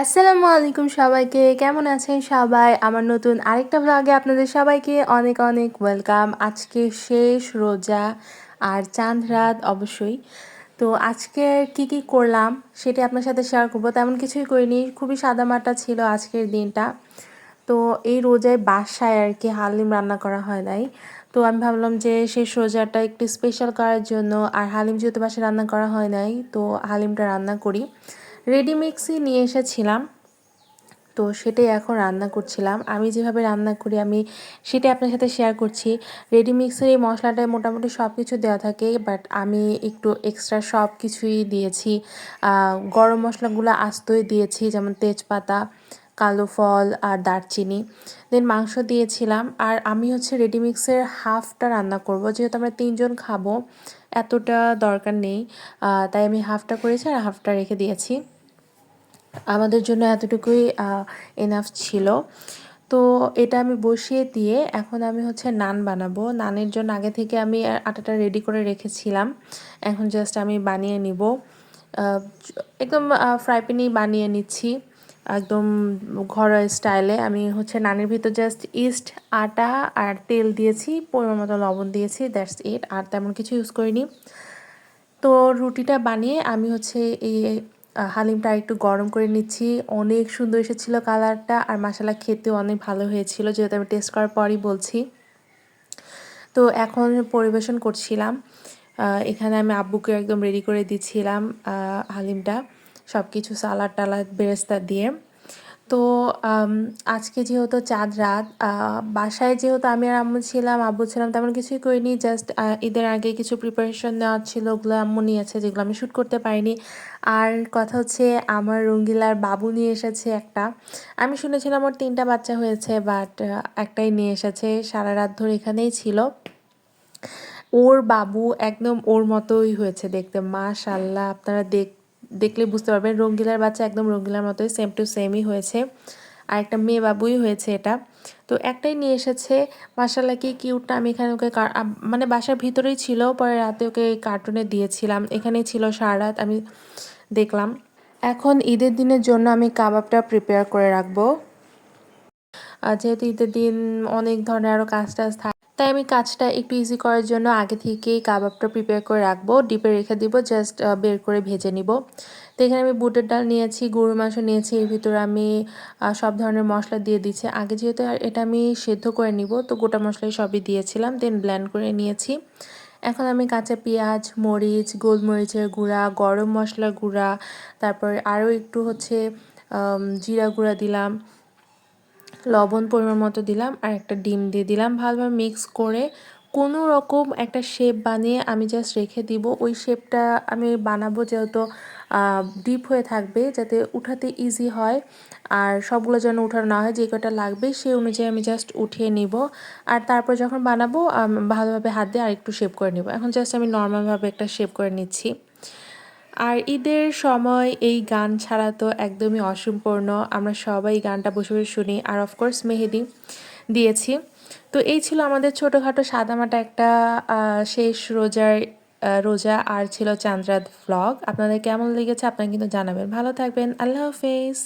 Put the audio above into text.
আসসালামু আলাইকুম সবাইকে। কেমন আছেন সবাই? আমার নতুন আরেকটা ভ্লগে আপনাদের সবাইকে অনেক অনেক ওয়েলকাম। আজকে শেষ রোজা আর চাঁদ রাত অবশ্যই। তো আজকে কি করলাম সেটা আপনার সাথে শেয়ার করব। তেমন কিছুই করিনি, খুবই সাদামাটা ছিল আজকের দিনটা। তো এই রোজায় বাসায় আর কি হালিম রান্না করা হয় নাই। তো আমি ভাবলাম যে শেষ রোজাটা একটু স্পেশাল করার জন্য, আর হালিম যেহেতু বাসায় রান্না করা হয় নাই, তো হালিমটা রান্না করি। রেডি মিক্সই নিয়ে এসেছিলাম, তো সেটাই এখন রান্না করছিলাম। আমি যেভাবে রান্না করি আমি সেটাই আপনার সাথে শেয়ার করছি। রেডি মিক্সের এই মশলাটায় মোটামুটি সব কিছু দেওয়া থাকে, বাট আমি একটু এক্সট্রা সব কিছুই দিয়েছি। গরম মশলাগুলো আস্তই দিয়েছি, যেমন তেজপাতা, কালো ফল আর দারচিনি। দেন মাংস দিয়েছিলাম। আর আমি হচ্ছে রেডি মিক্সের হাফটা রান্না করব, যেহেতু আমরা 3 জন খাবো, এতটা দরকার নেই। তাই আমি হাফটা করেছি আর হাফটা রেখে দিয়েছি। আমাদের জন্য এতটুকুই এনাফ ছিল। তো এটা আমি বসিয়ে দিয়ে এখন আমি হচ্ছে নান বানাবো। নানের জন্য আগে থেকে আমি আটাটা রেডি করে রেখেছিলাম, এখন জাস্ট আমি বানিয়ে নিব। একদম ফ্রাই প্যানেই বানিয়ে নিচ্ছি, একদম ঘরোয়া স্টাইলে। আমি হচ্ছে নানের ভিতর জাস্ট ইস্ট, আটা আর তেল দিয়েছি, পরিমাণ মতো লবণ দিয়েছি, দ্যাটস ইট। আর তেমন কিছু ইউজ করিনি। তো রুটিটা বানিয়ে আমি হচ্ছে এই হালিমটা একটু গরম করে নিচ্ছি। অনেক সুন্দর এসেছিল কালারটা, আর মাশাআল্লাহ খেতেও অনেক ভালো হয়েছিল, যেহেতু আমি টেস্ট করার পরই বলছি। তো এখন পরিবেশন করছিলাম। এখানে আমি আব্বুকে একদম রেডি করে দিচ্ছিলাম হালিমটা, সব কিছু সালাড টালাড বেরেস্তা দিয়ে। তো আজকে যেহেতু চাঁদ রাত, বাসায় যেহেতু আমি আর আম্মু ছিলাম, আব্বু ছিলাম, তেমন কিছুই করিনি। জাস্ট ঈদের আগে কিছু প্রিপারেশন নেওয়া ছিল, ওগুলো আম্মু নিয়েছে, যেগুলো আমি শ্যুট করতে পারিনি। আর কথা হচ্ছে, আমার রঙ্গিলার বাবু নিয়ে এসেছে একটা। আমি শুনেছিলাম ওর 3টা বাচ্চা হয়েছে, বাট একটাই নিয়ে এসেছে। সারা রাত ধরে এখানেই ছিল। ওর বাবু একদম ওর মতোই হয়েছে দেখতে, মাশাআল্লাহ। আপনারা দেখলে বুঝতে পারবেন, রঙ্গিলার বাচ্চা একদম রঙ্গিলার মতোই সেম টু সেমই হয়েছে। আর একটা মেয়ে বাবুই হয়েছে এটা। তো একটাই নিয়ে এসেছে, মাশাআল্লাহ কি কিউটটা। আমি এখানে ওকে মানে বাসার ভিতরেই ছিল, পরে রাতে ওকে কার্টুনে দিয়েছিলাম, এখানেই ছিল সারা রাত, আমি দেখলাম। এখন ঈদের দিনের জন্য আমি কাবাবটা প্রিপেয়ার করে রাখবো। যেহেতু ঈদের দিন অনেক ধরনের আরও কাজ টাজ থাকে, তাই আমি কাজটা একটু ইজি করার জন্য আগে থেকেই কাবাবটা প্রিপেয়ার করে রাখবো, ডিপে রেখে দিব, জাস্ট বের করে ভেজে নিব। তো এখানে আমি বুটের ডাল নিয়েছি, গরুর মাংস নিয়েছি, এর ভিতরে আমি সব ধরনের মশলা দিয়ে দিচ্ছি। আগে যেহেতু এটা আমি সেদ্ধ করে নিব, তো গোটা মশলাই সবই দিয়েছিলাম, দেন ব্লেন্ড করে নিয়েছি। এখন আমি কাঁচা পেঁয়াজ, মরিচ, গোলমরিচের গুঁড়া, গরম মশলার গুঁড়া, তারপর আরও একটু হচ্ছে জিরা গুঁড়া দিলাম, লবণ পরিমাণ মতো দিলাম, আর একটা ডিম দিয়ে দিলাম। ভালোভাবে মিক্স করে কোনো রকম একটা শেপ বানিয়ে আমি জাস্ট রেখে দিব। ওই শেপটা আমি বানাবো যেহেতু ডিপ হয়ে থাকবে, যাতে উঠাতে ইজি হয়, আর সবগুলো যেন উঠানো না হয়, যে কটা লাগবে সেই অনুযায়ী আমি জাস্ট উঠিয়ে নিব। আর তারপর যখন বানাবো ভালোভাবে হাত দিয়ে আরেকটু শেপ করে নিব। এখন জাস্ট আমি নর্মালভাবে একটা শেপ করে নিচ্ছি। আর ঈদের সময় এই গান ছাড়া তো একদমই অসম্পূর্ণ। আমরা সবাই গানটা বসে বসে শুনি, আর অফকোর্স মেহেদি দিয়েছি। তো এই ছিল আমাদের ছোটোখাটো সাদামাটা একটা শেষ রোজা আর ছিল চাঁদ রাত ভ্লগ। আপনাদের কেমন লেগেছে আপনারা কিন্তু জানাবেন। ভালো থাকবেন, আল্লাহ হাফেজ।